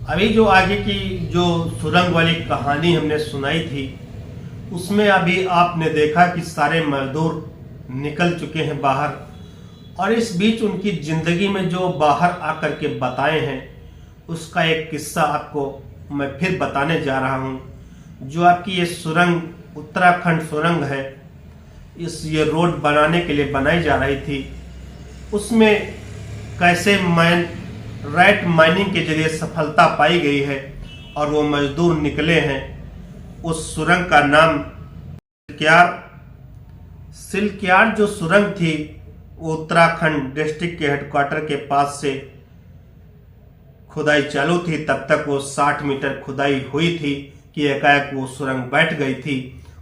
अभी जो आगे की जो सुरंग वाली कहानी हमने सुनाई थी, उसमें अभी आपने देखा कि सारे मजदूर निकल चुके हैं बाहर, और इस बीच उनकी जिंदगी में जो बाहर आकर के बताए हैं उसका एक किस्सा आपको मैं फिर बताने जा रहा हूं। जो आपकी ये सुरंग, उत्तराखंड सुरंग है, ये रोड बनाने के लिए बनाई जा रही थी, उसमें कैसे रैट माइनिंग के जरिए सफलता पाई गई है और वो मजदूर निकले हैं। उस सुरंग का नाम सिल्कयार्ड जो सुरंग थी वो उत्तराखंड डिस्ट्रिक्ट के हेडक्वार्टर के पास से खुदाई चालू थी। तब तक वो 60 मीटर खुदाई हुई थी कि एकाएक वो सुरंग बैठ गई थी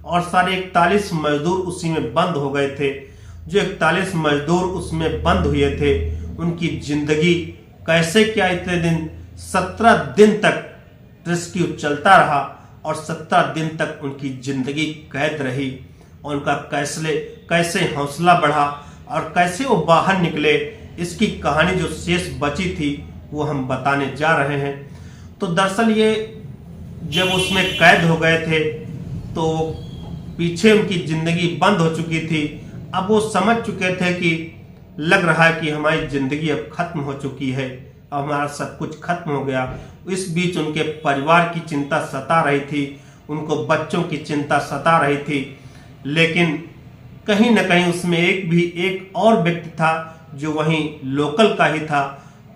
और सारे 41 मजदूर उसी में बंद हो गए थे। जो 41 मजदूर उसमें बंद हुए थे, उनकी जिंदगी कैसे क्या इतने दिन 17 दिन तक रेस्क्यू चलता रहा और 17 दिन तक उनकी जिंदगी कैद रही, और उनका कैसे हौसला बढ़ा और कैसे वो बाहर निकले, इसकी कहानी जो शेष बची थी वो हम बताने जा रहे हैं। तो दरअसल ये जब उसमें कैद हो गए थे तो पीछे उनकी जिंदगी बंद हो चुकी थी। अब वो समझ चुके थे कि लग रहा है कि हमारी जिंदगी अब खत्म हो चुकी है, अब हमारा सब कुछ खत्म हो गया। इस बीच उनके परिवार की चिंता सता रही थी, उनको बच्चों की चिंता सता रही थी, लेकिन कहीं न कहीं उसमें एक और व्यक्ति था जो वहीं लोकल का ही था।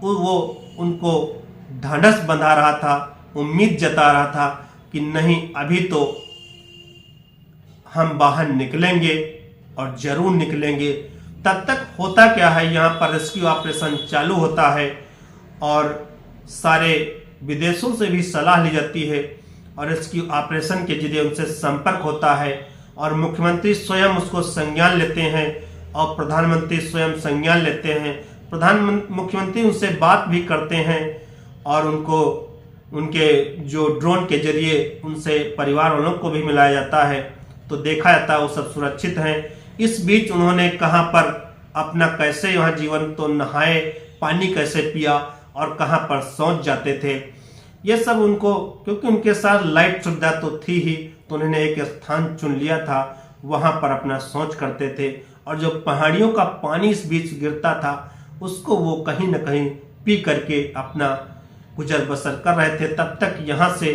वो उनको ढांढस बंधा रहा था, उम्मीद जता रहा था कि नहीं, अभी तो हम बाहर निकलेंगे और जरूर निकलेंगे। तब तक होता क्या है, यहाँ पर रेस्क्यू ऑपरेशन चालू होता है और सारे विदेशों से भी सलाह ली जाती है और रेस्क्यू ऑपरेशन के जरिए उनसे संपर्क होता है और मुख्यमंत्री स्वयं उसको संज्ञान लेते हैं और प्रधानमंत्री स्वयं संज्ञान लेते हैं। मुख्यमंत्री उनसे बात भी करते हैं और उनको उनके जो ड्रोन के जरिए उनसे परिवार वालों को भी मिलाया जाता है, तो देखा जाता है वो सब सुरक्षित हैं। इस बीच उन्होंने कहां पर अपना कैसे यहाँ जीवन तो नहाए, पानी कैसे पिया और कहां पर सोच जाते थे, ये सब उनको, क्योंकि उनके साथ लाइट सुविधा तो थी ही, तो उन्होंने एक स्थान चुन लिया था, वहां पर अपना सोच करते थे। और जो पहाड़ियों का पानी इस बीच गिरता था उसको वो कहीं न कहीं पी करके अपना गुजर बसर कर रहे थे। तब तक यहाँ से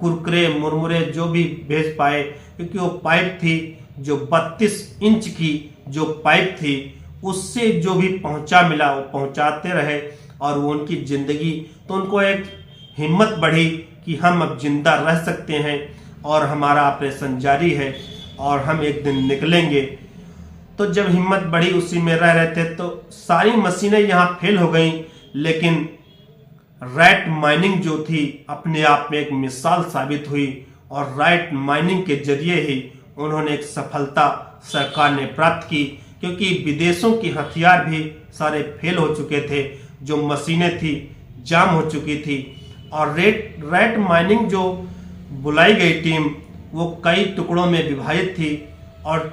कुरकुरे मुरमुरे जो भी भेज पाए, क्योंकि वो पाइप थी जो 32 इंच की जो पाइप थी, उससे जो भी पहुंचा मिला वो पहुंचाते रहे और वो उनकी जिंदगी, तो उनको एक हिम्मत बढ़ी कि हम अब जिंदा रह सकते हैं और हमारा ऑपरेशन जारी है और हम एक दिन निकलेंगे। तो जब हिम्मत बढ़ी उसी में रह रहे थे तो सारी मशीनें यहाँ फेल हो गई, लेकिन रैट माइनिंग जो थी अपने आप में एक मिसाल साबित हुई और रैट माइनिंग के जरिए ही उन्होंने एक सफलता सरकार ने प्राप्त की, क्योंकि विदेशों की हथियार भी सारे फेल हो चुके थे, जो मशीनें थी जाम हो चुकी थी। और रैट माइनिंग जो बुलाई गई टीम वो कई टुकड़ों में विभाजित थी और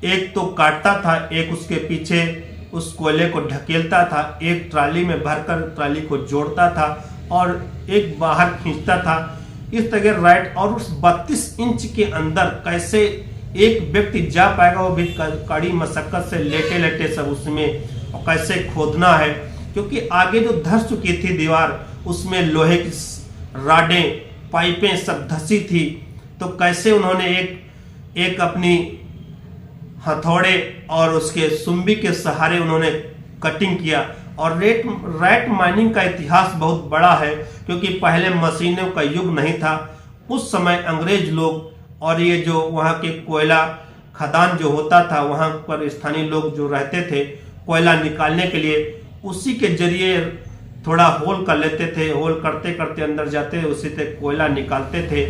एक तो काटता था, एक उसके पीछे उस कोयले को ढकेलता था, एक ट्राली में भरकर ट्राली को जोड़ता था और एक बाहर खींचता था। इस तरह राइट, और उस 32 इंच के अंदर कैसे एक व्यक्ति जा पाएगा, वो भी कड़ी मशक्कत से लेटे लेटे सब उसमें, और कैसे खोदना है, क्योंकि आगे जो धंस चुकी थी दीवार उसमें लोहे की राडें पाइपें सब धसी थी, तो कैसे उन्होंने एक अपनी हथौड़े और उसके सुम्बी के सहारे उन्होंने कटिंग किया। और रैट माइनिंग का इतिहास बहुत बड़ा है, क्योंकि पहले मशीनों का युग नहीं था। उस समय अंग्रेज लोग और ये जो वहाँ के कोयला खदान जो होता था, वहाँ पर स्थानीय लोग जो रहते थे कोयला निकालने के लिए, उसी के जरिए थोड़ा होल कर लेते थे, होल करते करते अंदर जाते थे, उसी से कोयला निकालते थे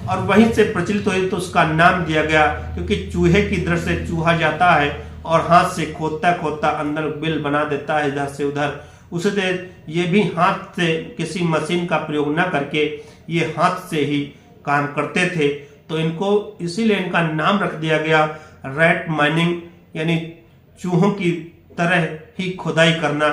और वहीं से प्रचलित हुई, तो उसका नाम दिया गया, क्योंकि चूहे की दृष्टि से चूहा जाता है और हाथ से खोदता खोदता अंदर बिल बना देता है इधर से उधर। उसे ये भी हाथ से किसी मशीन का प्रयोग न करके ये हाथ से ही काम करते थे, तो इनको इसीलिए इनका नाम रख दिया गया रैट माइनिंग, यानी चूहों की तरह ही खुदाई करना।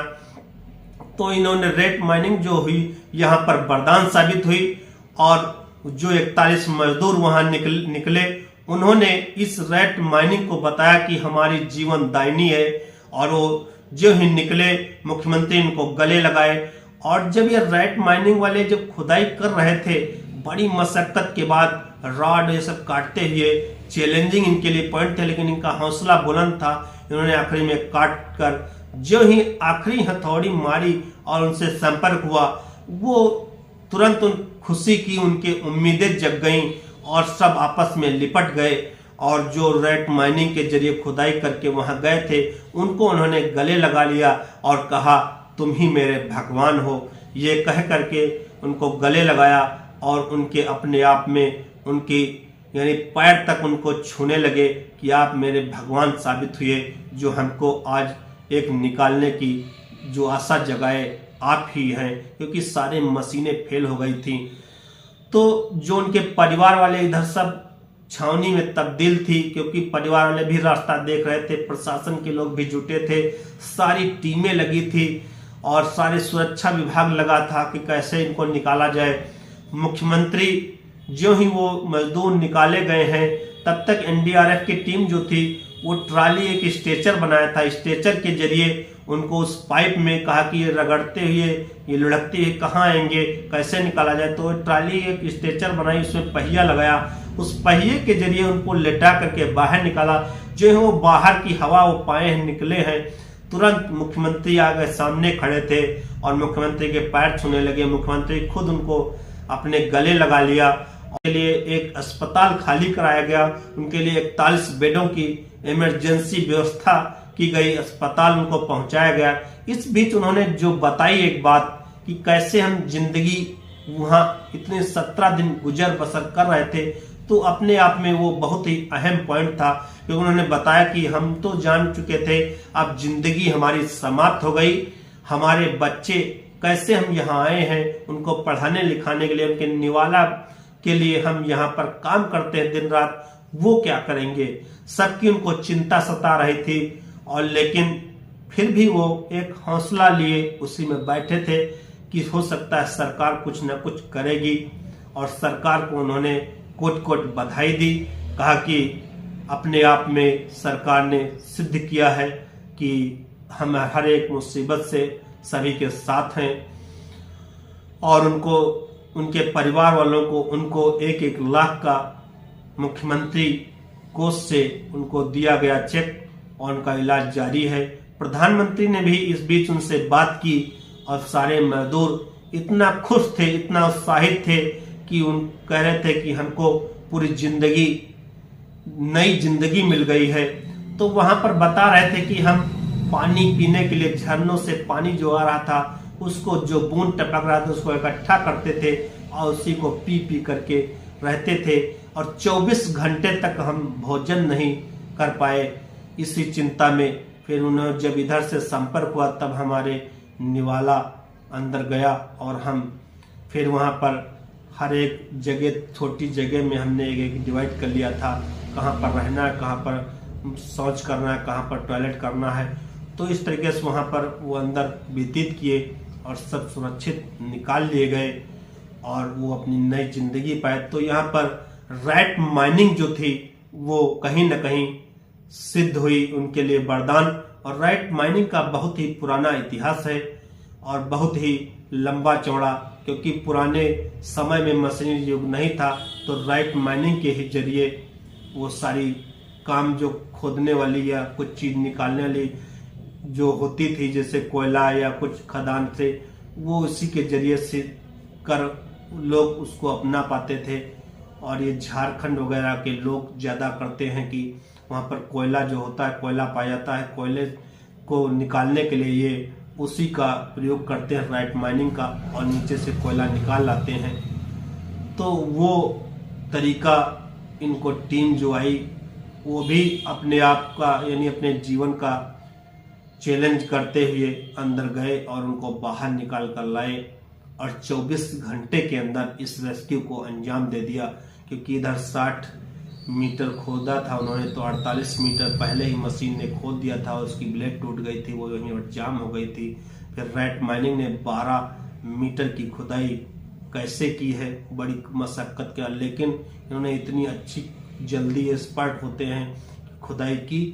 तो इन्होंने रेत माइनिंग जो हुई यहाँ पर वरदान साबित हुई, और जो 41 मजदूर वहां निकले उन्होंने इस रेत माइनिंग को बताया कि हमारी जीवन दायिनी है, और वो जो ही निकले मुख्यमंत्री इनको गले लगाए। और जब ये रेत माइनिंग वाले जब खुदाई कर रहे थे, बड़ी मशक्कत के बाद रॉड ये सब काटते हुए, चैलेंजिंग इनके लिए पॉइंट थे, लेकिन इनका हौसला बुलंद था। इन्होंने आखिरी में काट कर जो ही आखिरी हथौड़ी मारी और उनसे संपर्क हुआ, वो तुरंत उन खुशी की उनके उम्मीदें जग गईं और सब आपस में लिपट गए, और जो रेत माइनिंग के जरिए खुदाई करके वहां गए थे उनको उन्होंने गले लगा लिया और कहा तुम ही मेरे भगवान हो। ये कह करके उनको गले लगाया और उनके अपने आप में उनकी यानी पैर तक उनको छूने लगे कि आप मेरे भगवान साबित हुए, जो हमको आज एक निकालने की जो आशा जगाए आप ही हैं, क्योंकि सारे मशीनें फेल हो गई थी। तो जो उनके परिवार वाले इधर सब छावनी में तब्दील थी, क्योंकि परिवार वाले भी रास्ता देख रहे थे, प्रशासन के लोग भी जुटे थे, सारी टीमें लगी थी और सारे सुरक्षा विभाग लगा था कि कैसे इनको निकाला जाए। मुख्यमंत्री जो ही वो मजदूर निकाले गए हैं, तब तक एनडीआरएफ की टीम जो थी वो ट्राली एक स्ट्रेचर बनाया था, स्ट्रेचर के जरिए उनको उस पाइप में कहा कि ये रगड़ते हुए ये लुढ़कते हुए कहाँ आएंगे, कैसे निकाला जाए। तो ट्राली एक स्ट्रेचर बनाई, उसमें पहिया लगाया, उस पहिए के जरिए उनको लेटा करके बाहर निकाला। जो है वो बाहर की हवा वो पाए निकले हैं, तुरंत मुख्यमंत्री आगे सामने खड़े थे और मुख्यमंत्री के पैर छूने लगे। मुख्यमंत्री खुद उनको अपने गले लगा लिया। उनके लिए एक अस्पताल खाली कराया गया, उनके लिए 41 बेडों की इमरजेंसी व्यवस्था की गई, अस्पताल उनको पहुंचाया गया। इस बीच उन्होंने जो बताई एक बात कि कैसे हम जिंदगी वहां इतने 17 दिन गुजर बसर कर रहे थे, तो अपने आप में वो बहुत ही अहम पॉइंट था, क्योंकि उन्होंने बताया कि हम तो जान चुके थे अब जिंदगी हमारी समाप्त हो गई, हमारे बच्चे कैसे हम यहाँ आए हैं, उनको पढ़ाने लिखाने के लिए, उनके निवाला के लिए हम यहाँ पर काम करते हैं दिन रात, वो क्या करेंगे। सबकी उनको चिंता सता रही थी, और लेकिन फिर भी वो एक हौसला लिए उसी में बैठे थे कि हो सकता है सरकार कुछ न कुछ करेगी। और सरकार को उन्होंने कोट कोट बधाई दी, कहा कि अपने आप में सरकार ने सिद्ध किया है कि हम हर एक मुसीबत से सभी के साथ हैं। और उनको उनके परिवार वालों को उनको 1-1 लाख का मुख्यमंत्री कोष से उनको दिया गया चेक, और उनका इलाज जारी है। प्रधानमंत्री ने भी इस बीच उनसे बात की, और सारे मजदूर इतना खुश थे, इतना उत्साहित थे कि उन कह रहे थे कि हमको पूरी जिंदगी नई जिंदगी मिल गई है। तो वहां पर बता रहे थे कि हम पानी पीने के लिए झरनों से पानी जो आ रहा था, उसको जो बूंद टपक रहा था उसको इकट्ठा करते थे और उसी को पी पी करके रहते थे, और 24 घंटे तक हम भोजन नहीं कर पाए इसी चिंता में। फिर उन्हें जब इधर से संपर्क हुआ तब हमारे निवाला अंदर गया, और हम फिर वहां पर हर एक जगह, छोटी जगह में हमने एक डिवाइड कर लिया था, कहाँ पर रहना है, कहाँ पर शौच करना है, कहाँ पर टॉयलेट करना है। तो इस तरीके से वहाँ पर वो अंदर व्यतीत किए और सब सुरक्षित निकाल लिए गए और वो अपनी नई जिंदगी पाए। तो यहाँ पर रेत माइनिंग जो थी वो कहीं न कहीं सिद्ध हुई उनके लिए वरदान। और रेत माइनिंग का बहुत ही पुराना इतिहास है और बहुत ही लंबा चौड़ा, क्योंकि पुराने समय में मशीनी युग नहीं था, तो रेत माइनिंग के ही जरिए वो सारी काम जो खोदने वाली या कुछ चीज निकालने वाली जो होती थी, जैसे कोयला या कुछ खदान से, वो उसी के जरिए से कर लोग उसको अपना पाते थे। और ये झारखंड वगैरह के लोग ज्यादा करते हैं कि वहाँ पर कोयला जो होता है, कोयला पाया जाता है, कोयले को निकालने के लिए ये उसी का प्रयोग करते हैं, रेत माइनिंग का, और नीचे से कोयला निकाल लाते हैं। तो वो तरीका इनको टीम जो आई वो भी अपने आप का यानी अपने जीवन का चैलेंज करते हुए अंदर गए और उनको बाहर निकाल कर लाए, और 24 घंटे के अंदर इस रेस्क्यू को अंजाम दे दिया। क्योंकि इधर 60 मीटर खोदा था उन्होंने, तो 48 मीटर पहले ही मशीन ने खोद दिया था, उसकी ब्लेड टूट गई थी, वो वहीं और जाम हो गई थी। फिर रैट माइनिंग ने 12 मीटर की खुदाई कैसे की है, बड़ी मशक्कत के, लेकिन इन्होंने इतनी अच्छी जल्दी एक्सपर्ट होते हैं खुदाई की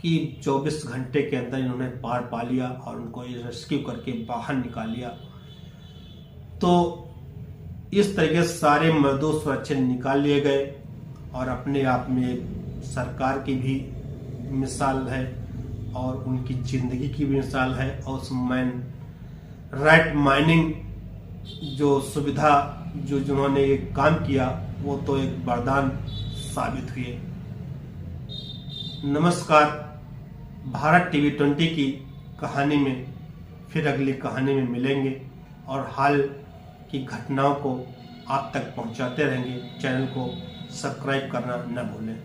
कि 24 घंटे के अंदर इन्होंने पार पा लिया और उनको रेस्क्यू करके बाहर निकाल लिया। तो इस तरीके से सारे मजदूर सुरक्षित निकाल लिए गए और अपने आप में एक सरकार की भी मिसाल है और उनकी जिंदगी की भी मिसाल है। और उस रैट माइनिंग जो सुविधा जो जिन्होंने ये काम किया वो तो एक वरदान साबित हुए। नमस्कार, भारत टीवी 20 की कहानी में फिर अगली कहानी में मिलेंगे और हाल की घटनाओं को आप तक पहुंचाते रहेंगे। चैनल को सब्सक्राइब करना न भूलें।